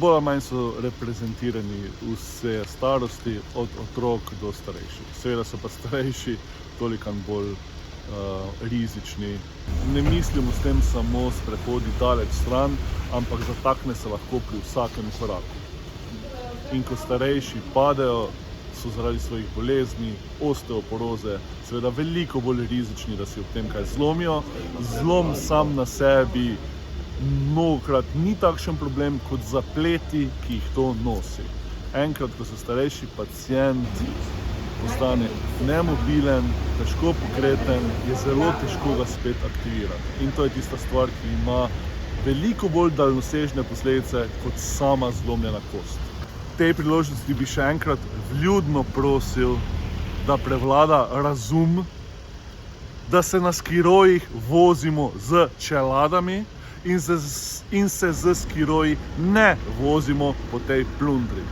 bolj ali manj so reprezentirani vse starosti, od otrok do starejših. Seveda so pa starejši toliko bolj rizični. Ne mislimo s tem samo sprehodi daleč stran, ampak zatakne se lahko pri vsakem koraku. In ko starejši padejo, so zaradi svojih bolezni, osteoporoze, seveda veliko bolj rizični, da si ob tem kaj zlomijo. Zlom sam na sebi mnogokrat ni takšen problem kot zapleti, ki jih to nosi. Enkrat, ko se starejši pacient postane nemobilen, težko pokreten, je zelo težko ga spet aktivirati. In to je tista stvar, ki ima veliko bolj daljnosežne posledice kot sama zlomljena kost. V tej priložnosti bi še enkrat vljudno prosil, da prevlada razum, da se na skirojih vozimo z čeladami in se z skiroji ne vozimo po tej plundri.